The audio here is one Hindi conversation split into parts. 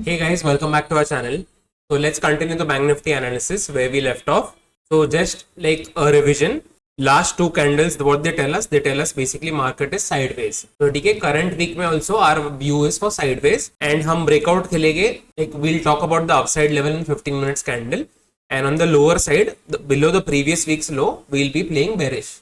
Hey guys, welcome back to our channel. So let's continue the Bank Nifty analysis where we left off. So just like a revision, last two candles, what they tell us basically market is sideways. So ठीक है, current week में also our view is for sideways and हम breakout खेलेंगे. Like we'll talk about the upside level in 15 minutes candle and on the lower side, below the previous week's low, we'll be playing bearish.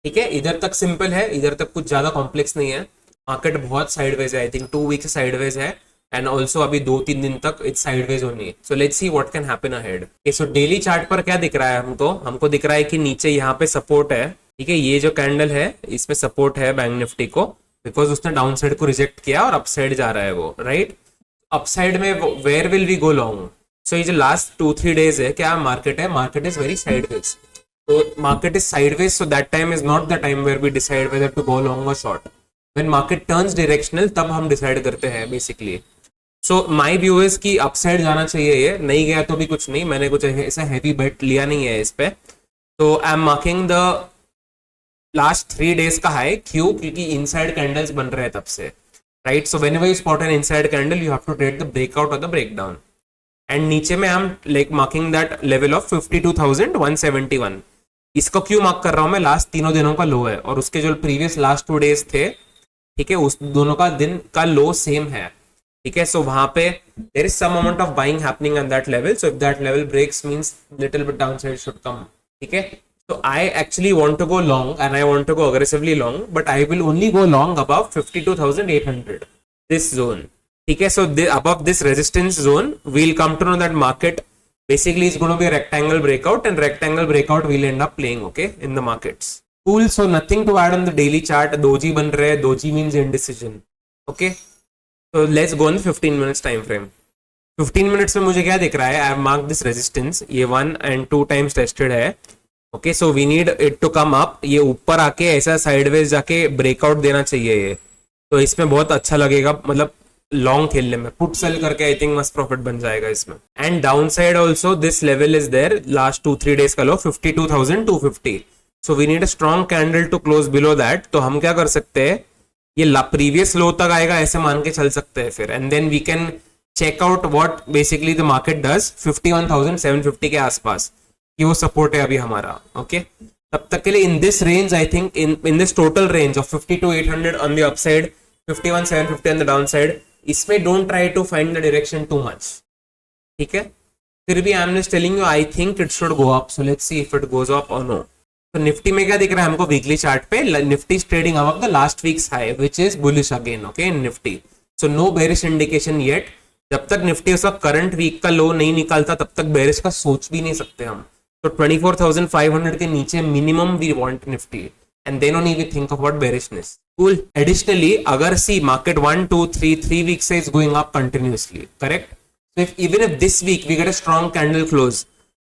ठीक है, इधर तक सिंपल है, इधर तक कुछ ज्यादा कॉम्प्लेक्स नहीं है. मार्केट बहुत साइडवेज है, आई थिंक 2 वीक से साइडवेज है एंड ऑल्सो अभी 2-3 दिन तक इट्स साइडवेज होनी है. सो let's see what can happen ahead. So daily chart पर क्या दिख रहा है हमको दिख रहा है कि नीचे यहाँ पे सपोर्ट है. ठीक है, ये जो कैंडल है इसमें सपोर्ट है बैंक निफ्टी को बिकॉज उसने डाउन साइड को रिजेक्ट किया और अपसाइड जा रहा है वो, राइट. अपसाइड में where will we go long. So ये जो लास्ट 2-3 डेज है क्या मार्केट है, market is very sideways. So market is sideways, so that time is not the time where we decide whether to go long or short. When market turns directional, तब हम decide करते हैं basically. So my view is कि upside जाना चाहिए, ये नहीं गया तो भी कुछ नहीं, मैंने कुछ ऐसा heavy bet लिया नहीं है इस पे. So I'm marking the last 3 days का high. क्यों? क्योंकि inside candles बन रहे हैं तब से, right? So whenever you spot an inside candle, you have to trade the breakout or the breakdown. And नीचे में I'm like marking that level of 52,171. इसको क्यों मार्क कर रहा हूं मैं, लास्ट तीनों दिनों का लो है और उसके जो प्रीवियस लास्ट 2 डेज थे, ठीक है, उस दोनों का दिन का लो सेम है. ठीक है, सो वहां पे there is some amount of buying happening on that level. So if that level breaks means little bit downside should come. ठीक है, so I actually want to go long and I want to go aggressively long, but I will only go long above 52,800 this zone. ठीक है, so above this resistance zone we'll come to know that market basically it's going to be a rectangle breakout, and rectangle breakout we'll end up playing, okay, in the markets. Cool. So nothing to add on the daily chart. doji ban rahe hai, doji means indecision. Okay, so let's go on 15 minutes time frame. 15 minutes में मुझे क्या दिख रहा है, I have marked this resistance, ये 1 and 2 times tested है. Okay, so we need it to come up. ये ऊपर आके ऐसा sideways जाके breakout देना चाहिए ये, तो इसमें बहुत अच्छा लगेगा, मतलब लॉन्ग खेलने में. पुट सेल करके आई थिंक मस्त प्रॉफिट बन जाएगा इसमें. And downside also this level is there, last 2-3 days का low 52,250. So we need a strong candle to close below that. तो हम क्या कर सकते हैं, ये प्रीवियस लो तक आएगा ऐसे मान के चल सकते हैं फिर, and then we can check out what basically the market does 51,750 के आसपास, कि वो सपोर्ट है अभी हमारा. ओके, तब तक के लिए in this range I think in this total range of 52,800 on the upside, 51,750 on the downside, इसमें don't try to find the direction too much. ठीक है, फिर भी I am just telling you I think it should go up. So let's see if it goes up or no. तो निफ्टी में क्या दिख रहा है हमको वीकली चार्ट पे, Nifty is trading above the last weeks high which is bullish again. Okay, in Nifty so no bearish indication yet. जब तक निफ्टी उसका करंट वीक का लो नहीं निकालता तब तक बेरिश का सोच भी नहीं सकते हम. तो 24,500 के नीचे minimum we want Nifty, and then only we think about bearishness. Cool. Additionally, agar see market 1, 2, 3 weeks is going up continuously, correct? So even if this week we get a strong candle close,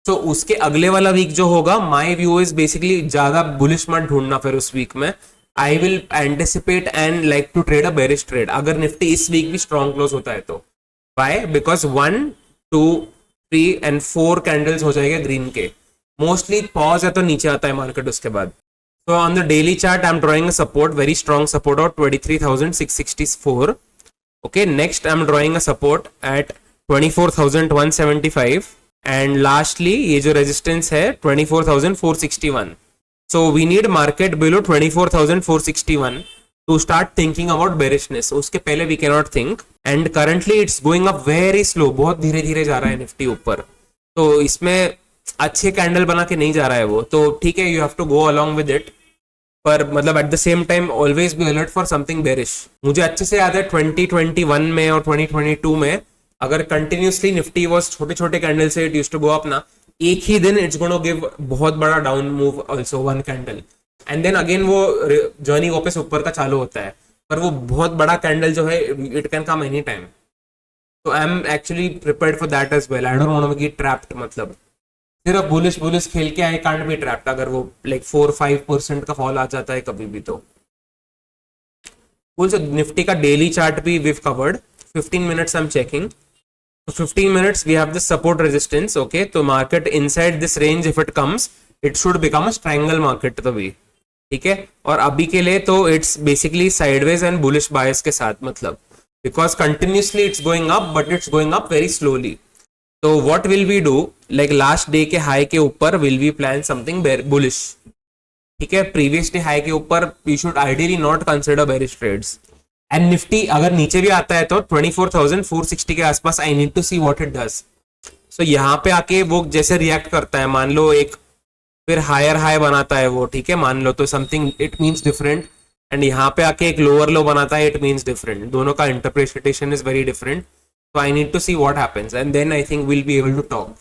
so उसके अगले वाला वीक जो होगा, my view is basically ज्यादा bullish मत ढूंढना फिर उस वीक में. I will anticipate and like to trade a bearish trade अगर निफ्टी इस वीक भी strong close होता है तो. Why? Because 1, 2, 3 and 4 candles हो जाएगा ग्रीन के. Mostly pause है तो नीचे आता है मार्केट उसके बाद. So on the daily chart, I'm drawing a support, very strong support of 23,664. Okay, next I'm drawing a support at 24,175. And lastly, ये जो resistance है 24,461. So we need market below 24,461 to start thinking about bearishness. उसके पहले we cannot think. And currently it's going up very slow. बहुत धीरे धीरे जा रहा है निफ्टी ऊपर. तो इसमें अच्छे कैंडल बना के नहीं जा रहा है वो, तो ठीक है, you have to go along with it. पर मतलब at the same time always be alert for something bearish. मुझे अच्छे से याद है 2021 में और 2022 में अगर कंटिन्यूसली निफ्टी वॉज छोटे छोटे कैंडल से it used to go up ना, एक ही दिन इट्स गोना गिव बहुत बड़ा down move also, one candle, and then again वो जर्नी वापस ऊपर का चालू होता है. पर वो बहुत बड़ा कैंडल जो है it can come any time. तो I am actually prepared for that as well. I don't want to get trapped. मतलब सिर्फ बुलिश खेल के आई कांट बी ट्रैप्ड अगर वो लाइक 4-5% का फॉल आ जाता है कभी भी. तो निफ्टी का डेली चार्ट भी we've covered. 15 minutes I am checking. तो 15 minutes we have the support resistance. Okay, तो market inside this range if it comes it should become a triangle market तभी. ठीक है, और अभी के लिए तो it's basically sideways and bullish bias के साथ. मतलब because continuously it's going up, but it's going up very slowly. So what will we do? Like last day के high के ऊपर will we plan something bullish? ठीक है, previous day high के ऊपर we should ideally not consider bearish trades. And Nifty अगर नीचे भी आता है तो 24,460 के आसपास I need to see what it does. So यहाँ पे आके वो जैसे रिएक्ट करता है, मान लो एक फिर हायर हाई बनाता है वो, ठीक है, मान लो, तो something it means different. And यहाँ पे आके एक लोअर लो बनाता है, इट मीन्स डिफरेंट. दोनों का interpretation is very different. So I need to see what happens, and then I think we'll be able to talk.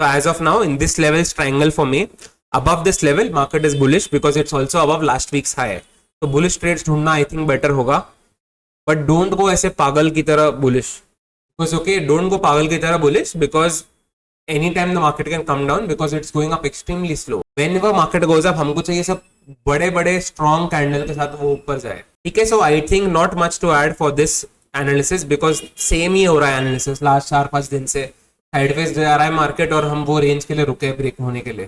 So as of now, in this level triangle for me, above this level, market is bullish because it's also above last week's high. So bullish trades ढूंढना I think better होगा, but don't go ऐसे पागल की तरह bullish. Because okay, don't go पागल की तरह bullish because anytime the market can come down because it's going up extremely slow. Whenever market goes up, हमको चाहिए सब बड़े बड़े strong candle के साथ वो ऊपर जाए. ठीक है, so I think not much to add for this analysis because same ही हो रहा है एनालिसिस लास्ट 4-5 दिन से. साइडवेज जा रहा है मार्केट और हम वो रेंज के लिए रुके हैं ब्रेक होने के लिए.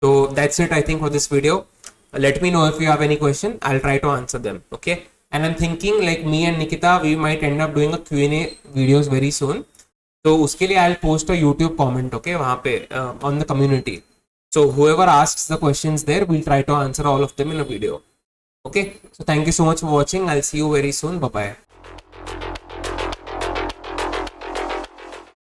तो that's it I think for this video. Let me know if you have any question, I will try to answer them. Okay, and I am thinking like me and Nikita we might end up doing a Q&A videos very soon. तो उसके लिए I will post a YouTube comment, okay, वहाँ पे on the community. So whoever asks the questions there, we'll try to answer all of them in a video. Okay, so thank you so much for watching. I'll see you very soon. Bye bye.